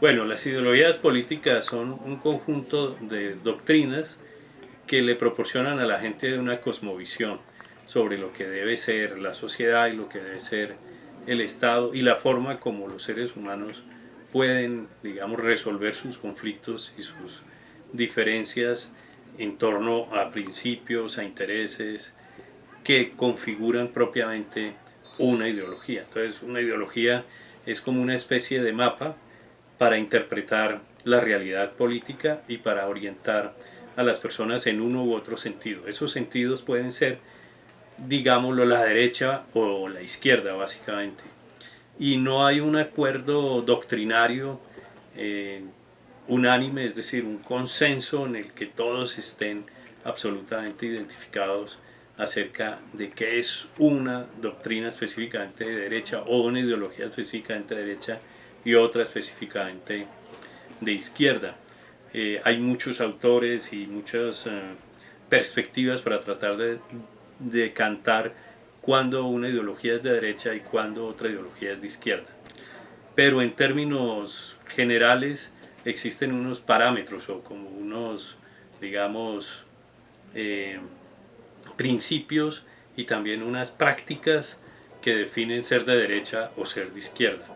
Bueno, las ideologías políticas son un conjunto de doctrinas que le proporcionan a la gente una cosmovisión sobre lo que debe ser la sociedad y lo que debe ser el Estado y la forma como los seres humanos pueden, digamos, resolver sus conflictos y sus diferencias en torno a principios, a intereses que configuran propiamente una ideología. Entonces, una ideología es como una especie de mapa para interpretar la realidad política y para orientar a las personas en uno u otro sentido. Esos sentidos pueden ser, digámoslo, la derecha o la izquierda, básicamente. Y no hay un acuerdo doctrinario unánime, es decir, un consenso en el que todos estén absolutamente identificados acerca de qué es una doctrina específicamente de derecha o una ideología específicamente de derecha y otra específicamente de izquierda. Hay muchos autores y muchas perspectivas para tratar de decantar cuándo una ideología es de derecha y cuándo otra ideología es de izquierda. Pero en términos generales existen unos parámetros o como unos, digamos, principios y también unas prácticas que definen ser de derecha o ser de izquierda.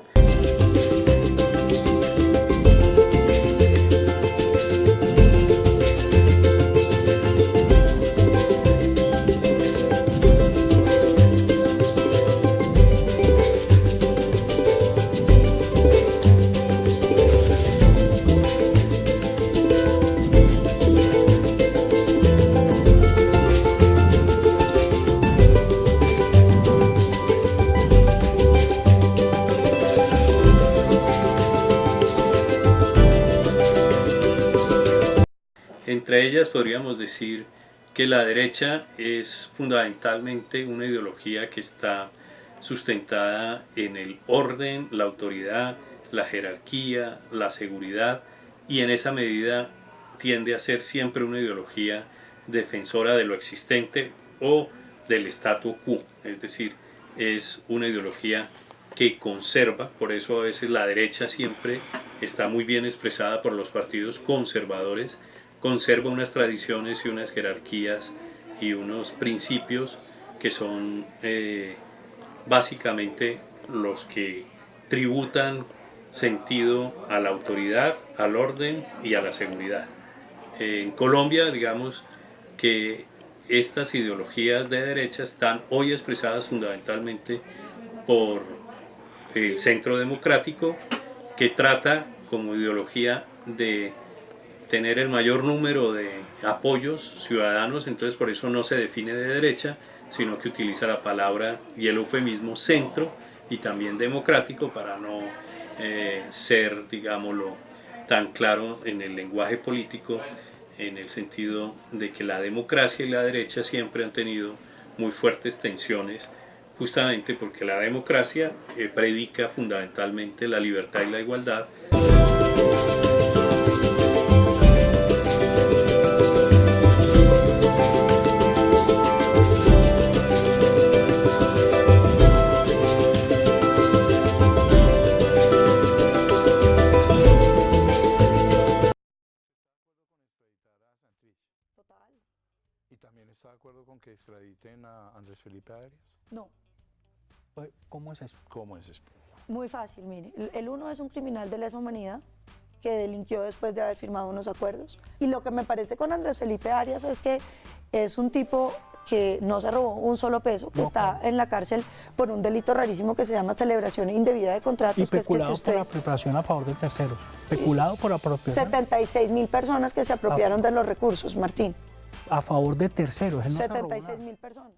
Entre ellas podríamos decir que la derecha es fundamentalmente una ideología que está sustentada en el orden, la autoridad, la jerarquía, la seguridad, y en esa medida tiende a ser siempre una ideología defensora de lo existente o del statu quo, es decir, es una ideología que conserva, por eso a veces la derecha siempre está muy bien expresada por los partidos conservadores, conserva unas tradiciones y unas jerarquías y unos principios que son básicamente los que tributan sentido a la autoridad, al orden y a la seguridad. En Colombia, digamos que estas ideologías de derecha están hoy expresadas fundamentalmente por el Centro Democrático, que trata como ideología de tener el mayor número de apoyos ciudadanos, entonces por eso no se define de derecha, sino que utiliza la palabra y el eufemismo centro y también democrático para no ser, digámoslo, tan claro en el lenguaje político, en el sentido de que la democracia y la derecha siempre han tenido muy fuertes tensiones, justamente porque la democracia predica fundamentalmente la libertad y la igualdad. ¿Y también está de acuerdo con que extraditen a Andrés Felipe Arias? No. ¿Cómo es eso? ¿Cómo es eso? Muy fácil, mire. El uno es un criminal de lesa humanidad que delinquió después de haber firmado unos acuerdos. Y lo que me parece con Andrés Felipe Arias es que es un tipo que no se robó un solo peso, que está en la cárcel por un delito rarísimo que se llama celebración indebida de contratos. Y que es que peculado si usted, por apropiación a favor de terceros. Peculado por apropiación 76.000 personas que se apropiaron de los recursos, Martín. a favor de terceros. Él no se robó nada. 76.000 personas.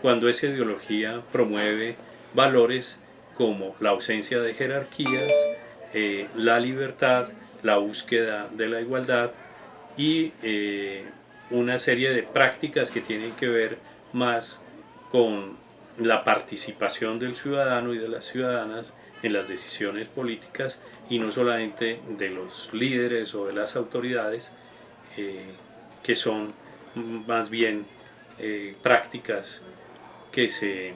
cuando esa ideología promueve valores como la ausencia de jerarquías, la libertad, la búsqueda de la igualdad y una serie de prácticas que tienen que ver más con la participación del ciudadano y de las ciudadanas en las decisiones políticas y no solamente de los líderes o de las autoridades, que son más bien prácticas que se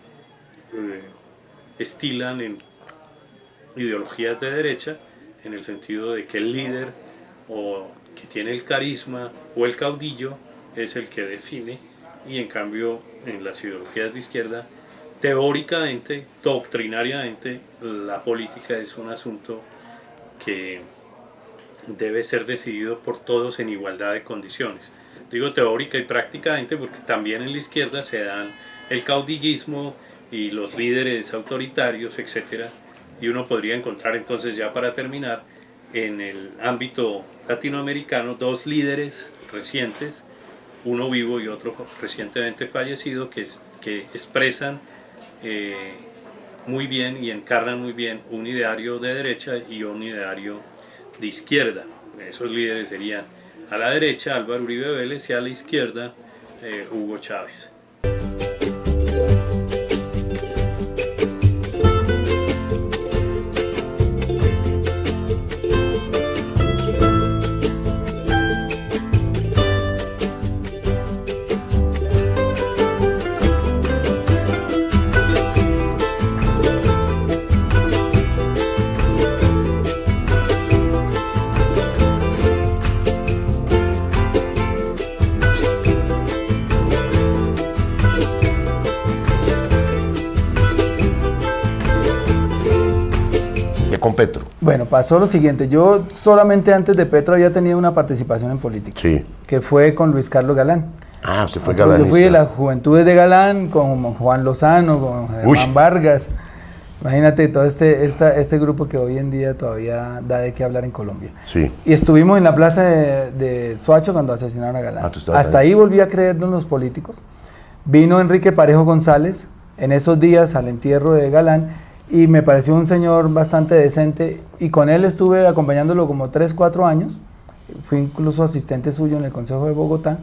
estilan en ideologías de derecha, en el sentido de que el líder o que tiene el carisma o el caudillo es el que define, y en cambio en las ideologías de izquierda, teóricamente, doctrinariamente, la política es un asunto que debe ser decidido por todos en igualdad de condiciones. Digo teórica y prácticamente porque también en la izquierda se dan el caudillismo y los líderes autoritarios, etc. Y uno podría encontrar entonces, ya para terminar, en el ámbito latinoamericano, dos líderes recientes, uno vivo y otro recientemente fallecido, que expresan muy bien y encarnan muy bien un ideario de derecha y un ideario de izquierda. Esos líderes serían a la derecha Álvaro Uribe Vélez y a la izquierda Hugo Chávez. Con Petro. Bueno, pasó lo siguiente. Yo solamente antes de Petro había tenido una participación en política. Sí. Que fue con Luis Carlos Galán. Ah, usted fue galanista. Yo fui de las Juventudes de Galán con Juan Lozano, con Germán Vargas. Imagínate todo este grupo que hoy en día todavía da de qué hablar en Colombia. Sí. Y estuvimos en la plaza de Soacha cuando asesinaron a Galán. Hasta ahí volví a creernos los políticos. Vino Enrique Parejo González en esos días al entierro de Galán y me pareció un señor bastante decente y con él estuve acompañándolo como 3, 4 años. Fui incluso asistente suyo en el Consejo de Bogotá.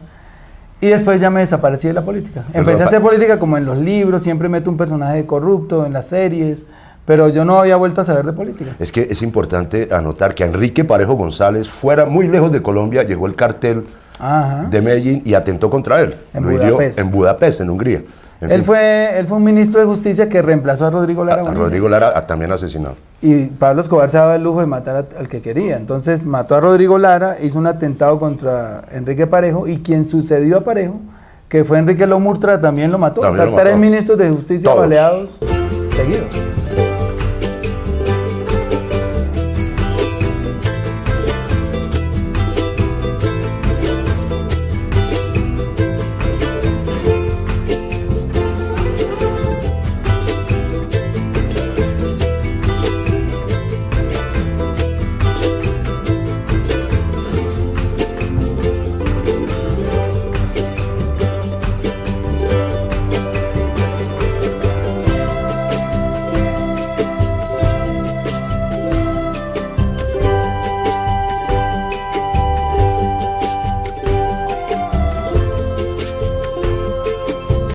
Y después ya me desaparecí de la política. Empecé a hacer política como en los libros, siempre meto un personaje corrupto en las series, pero yo no había vuelto a saber de política. Es que es importante anotar que a Enrique Parejo González, fuera muy lejos de Colombia, llegó el cartel de Medellín y atentó contra él. Lo hirió en Budapest, en Hungría. Él fue un ministro de justicia que reemplazó a Rodrigo Lara. A Rodrigo Lara también asesinado. Y Pablo Escobar se daba el lujo de matar al que quería. Entonces mató a Rodrigo Lara, hizo un atentado contra Enrique Parejo y quien sucedió a Parejo, que fue Enrique Lomurtra, también lo mató. También o sea, 3 ministros de justicia baleados seguidos.